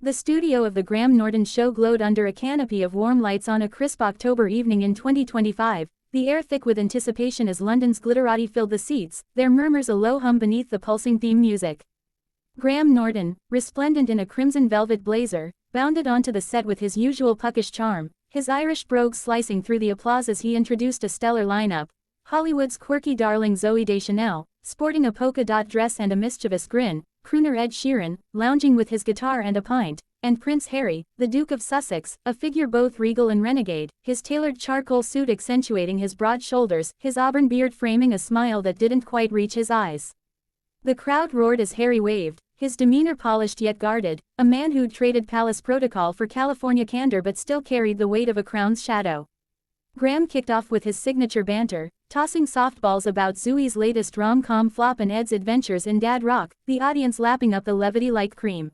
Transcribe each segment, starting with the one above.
The studio of the Graham Norton Show glowed under a canopy of warm lights on a crisp October evening in 2025, the air thick with anticipation as London's glitterati filled the seats, their murmurs a low hum beneath the pulsing theme music. Graham Norton, resplendent in a crimson velvet blazer, bounded onto the set with his usual puckish charm, his Irish brogue slicing through the applause as he introduced a stellar lineup. Hollywood's quirky darling Zooey Deschanel, sporting a polka dot dress and a mischievous grin, crooner Ed Sheeran, lounging with his guitar and a pint, and Prince Harry, the Duke of Sussex, a figure both regal and renegade, his tailored charcoal suit accentuating his broad shoulders, his auburn beard framing a smile that didn't quite reach his eyes. The crowd roared as Harry waved, his demeanor polished yet guarded, a man who'd traded palace protocol for California candor but still carried the weight of a crown's shadow. Graham kicked off with his signature banter, tossing softballs about Zooey's latest rom-com flop and Ed's adventures in dad rock, the audience lapping up the levity like cream.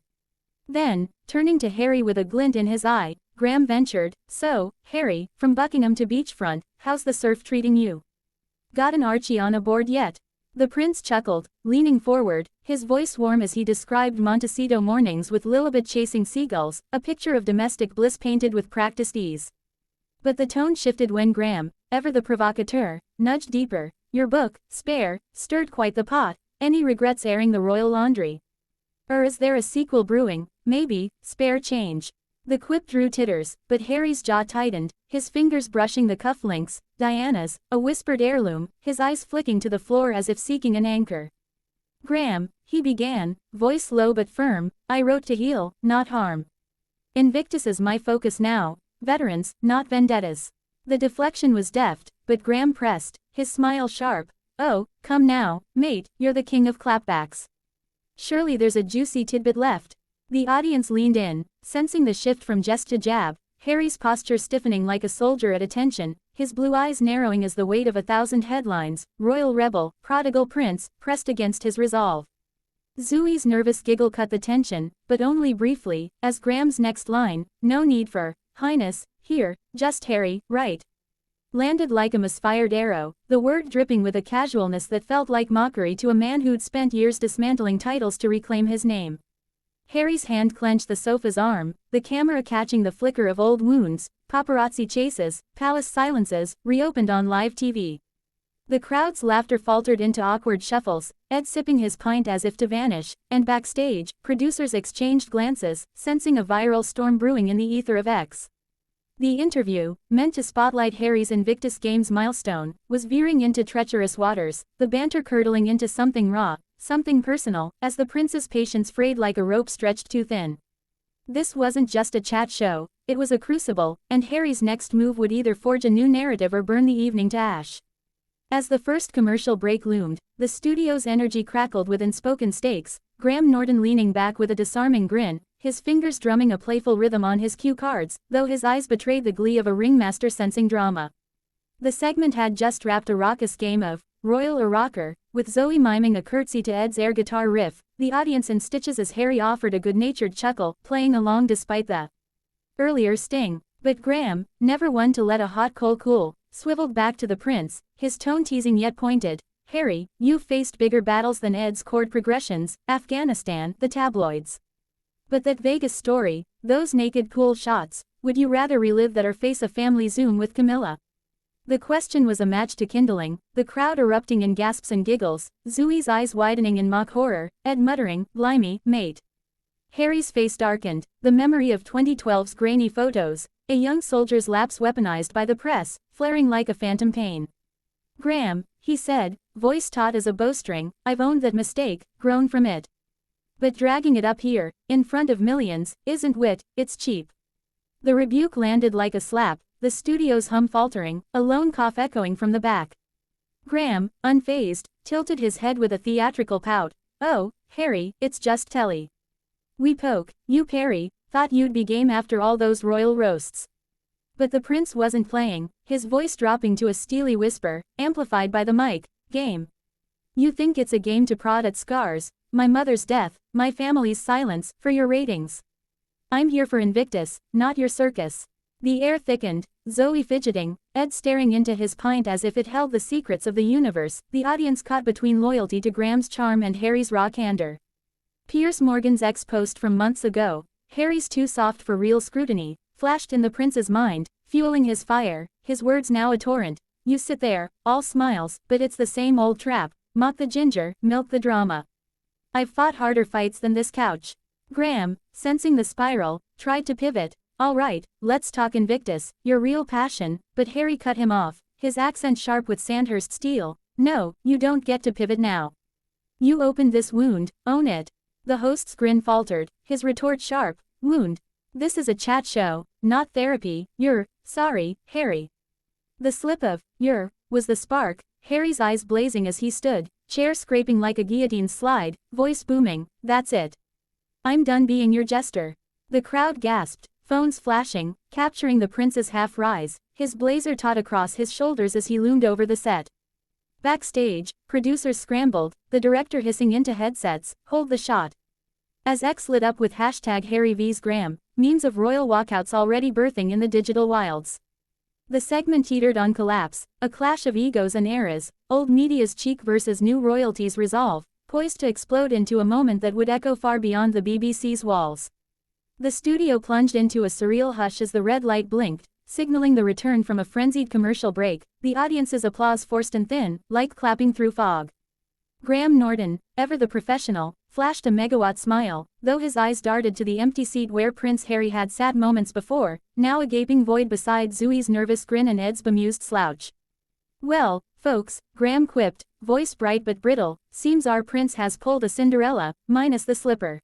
Then, turning to Harry with a glint in his eye, Graham ventured, "So, Harry, from Buckingham to beachfront, how's the surf treating you? Got an Archie on aboard yet?" The prince chuckled, leaning forward, his voice warm as he described Montecito mornings with Lilibet chasing seagulls, a picture of domestic bliss painted with practiced ease. But the tone shifted when Graham, ever the provocateur, nudged deeper. "Your book, Spare, stirred quite the pot. Any regrets airing the royal laundry? Or is there a sequel brewing? Maybe, Spare change." The quip drew titters, but Harry's jaw tightened, his fingers brushing the cufflinks. "Diana's, a whispered heirloom," his eyes flicking to the floor as if seeking an anchor. "Graham," he began, voice low but firm, "I wrote to heal, not harm. Invictus is my focus now. Veterans, not vendettas." The deflection was deft, but Graham pressed, his smile sharp. "Oh, come now, mate, you're the king of clapbacks. Surely there's a juicy tidbit left." The audience leaned in, sensing the shift from jest to jab, Harry's posture stiffening like a soldier at attention, his blue eyes narrowing as the weight of 1,000 headlines, royal rebel, prodigal prince, pressed against his resolve. Zooey's nervous giggle cut the tension, but only briefly, as Graham's next line, "No need for Highness, here, just Harry, right?" landed like a misfired arrow, the word dripping with a casualness that felt like mockery to a man who'd spent years dismantling titles to reclaim his name. Harry's hand clenched the sofa's arm, the camera catching the flicker of old wounds, paparazzi chases, palace silences, reopened on live TV. The crowd's laughter faltered into awkward shuffles, Ed sipping his pint as if to vanish, and backstage, producers exchanged glances, sensing a viral storm brewing in the ether of X. The interview, meant to spotlight Harry's Invictus Games milestone, was veering into treacherous waters, the banter curdling into something raw, something personal, as the prince's patience frayed like a rope stretched too thin. This wasn't just a chat show, it was a crucible, and Harry's next move would either forge a new narrative or burn the evening to ash. As the first commercial break loomed, the studio's energy crackled with unspoken stakes, Graham Norton leaning back with a disarming grin, his fingers drumming a playful rhythm on his cue cards, though his eyes betrayed the glee of a ringmaster sensing drama. The segment had just wrapped a raucous game of Royal or Rocker, with Zooey miming a curtsy to Ed's air guitar riff, the audience in stitches as Harry offered a good-natured chuckle, playing along despite the earlier sting. But Graham, never one to let a hot coal cool, swiveled back to the prince, his tone teasing yet pointed. "Harry, you've faced bigger battles than Ed's chord progressions, Afghanistan, the tabloids. But that Vegas story, those naked pool shots, would you rather relive that or face a family Zoom with Camilla?" The question was a match to kindling, the crowd erupting in gasps and giggles, Zooey's eyes widening in mock horror, Ed muttering, "Blimey, mate." Harry's face darkened, the memory of 2012's grainy photos, a young soldier's lapse weaponized by the press, flaring like a phantom pain. "Graham," he said, voice taut as a bowstring, "I've owned that mistake, grown from it. But dragging it up here, in front of millions, isn't wit, it's cheap." The rebuke landed like a slap, the studio's hum faltering, a lone cough echoing from the back. Graham, unfazed, tilted his head with a theatrical pout. "Oh, Harry, it's just telly. We poke, you parry, thought you'd be game after all those royal roasts." But the prince wasn't playing, his voice dropping to a steely whisper, amplified by the mic. "Game. You think it's a game to prod at scars, my mother's death, my family's silence, for your ratings. I'm here for Invictus, not your circus." The air thickened, Zooey fidgeting, Ed staring into his pint as if it held the secrets of the universe, the audience caught between loyalty to Graham's charm and Harry's raw candor. Piers Morgan's ex-post from months ago, Harry's too soft for real scrutiny, flashed in the prince's mind, fueling his fire, his words now a torrent. You sit there, all smiles, but it's the same old trap, mock the ginger, milk the drama. I've fought harder fights than this couch. Graham, sensing the spiral, tried to pivot. All right, let's talk Invictus, your real passion, but Harry cut him off, his accent sharp with Sandhurst steel. No, you don't get to pivot now. You opened this wound, own it. The host's grin faltered, his retort sharp. Wound. This is a chat show, not therapy. You're sorry, Harry. The slip of was the spark, Harry's eyes blazing as he stood, chair scraping like a guillotine slide, voice booming. That's it. I'm done being your jester. The crowd gasped, phones flashing, capturing the prince's half-rise, his blazer taut across his shoulders as he loomed over the set. Backstage, producers scrambled, the director hissing into headsets, hold the shot. As X lit up with hashtag Harry vs Graham, memes of royal walkouts already birthing in the digital wilds. The segment teetered on collapse, a clash of egos and eras, old media's cheek versus new royalty's resolve, poised to explode into a moment that would echo far beyond the BBC's walls. The studio plunged into a surreal hush as the red light blinked, signaling the return from a frenzied commercial break, the audience's applause forced and thin, like clapping through fog. Graham Norton, ever the professional, flashed a megawatt smile, though his eyes darted to the empty seat where Prince Harry had sat moments before, now a gaping void beside Zoe's nervous grin and Ed's bemused slouch. Well, folks, Graham quipped, voice bright but brittle, seems our prince has pulled a Cinderella, minus the slipper.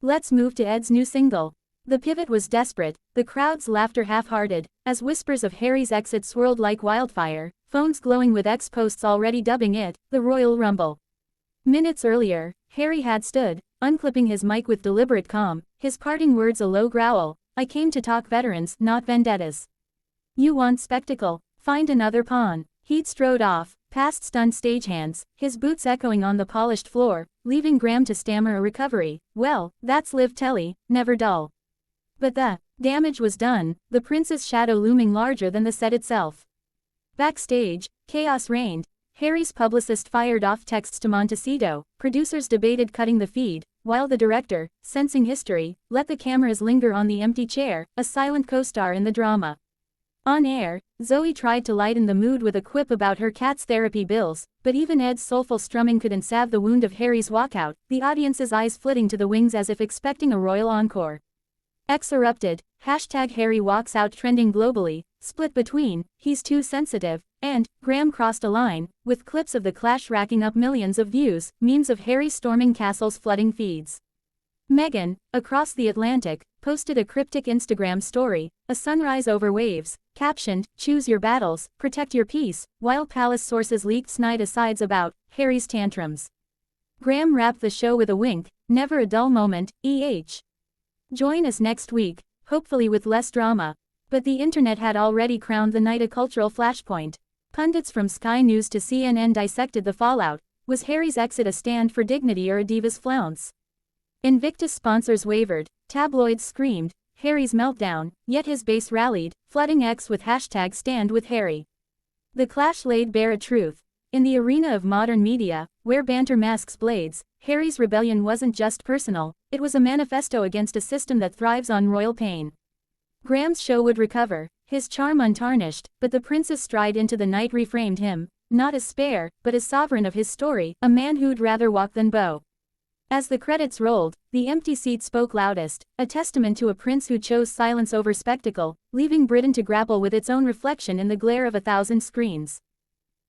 Let's move to Ed's new single. The pivot was desperate, the crowd's laughter half-hearted, as whispers of Harry's exit swirled like wildfire, phones glowing with X-posts already dubbing it, the Royal Rumble. Minutes earlier, Harry had stood, unclipping his mic with deliberate calm, his parting words a low growl. I came to talk veterans, not vendettas. You want spectacle? Find another pawn. He'd strode off, past stunned stagehands, his boots echoing on the polished floor, leaving Graham to stammer a recovery. Well, that's live telly, never dull. But the damage was done, the prince's shadow looming larger than the set itself. Backstage, chaos reigned. Harry's publicist fired off texts to Montecito, producers debated cutting the feed, while the director, sensing history, let the cameras linger on the empty chair, a silent co-star in the drama. On air, Zoe tried to lighten the mood with a quip about her cat's therapy bills, but even Ed's soulful strumming couldn't salve the wound of Harry's walkout, the audience's eyes flitting to the wings as if expecting a royal encore. X erupted, hashtag Harry walks out trending globally, split between, he's too sensitive, and, Graham crossed a line, with clips of the clash racking up millions of views, memes of Harry storming castles flooding feeds. Meghan, across the Atlantic, posted a cryptic Instagram story, a sunrise over waves, captioned, choose your battles, protect your peace, while palace sources leaked snide asides about Harry's tantrums. Graham wrapped the show with a wink, never a dull moment, Join us next week, hopefully with less drama. But the internet had already crowned the night a cultural flashpoint. Pundits from Sky News to CNN dissected the fallout. Was Harry's exit a stand for dignity or a diva's flounce? Invictus sponsors wavered, tabloids screamed, Harry's meltdown, yet his base rallied, flooding X with hashtag stand with Harry. The clash laid bare a truth. In the arena of modern media, where banter masks blades, Harry's rebellion wasn't just personal, it was a manifesto against a system that thrives on royal pain. Graham's show would recover, his charm untarnished, but the prince's stride into the night reframed him, not as spare, but as sovereign of his story, a man who'd rather walk than bow. As the credits rolled, the empty seat spoke loudest, a testament to a prince who chose silence over spectacle, leaving Britain to grapple with its own reflection in the glare of 1,000 screens.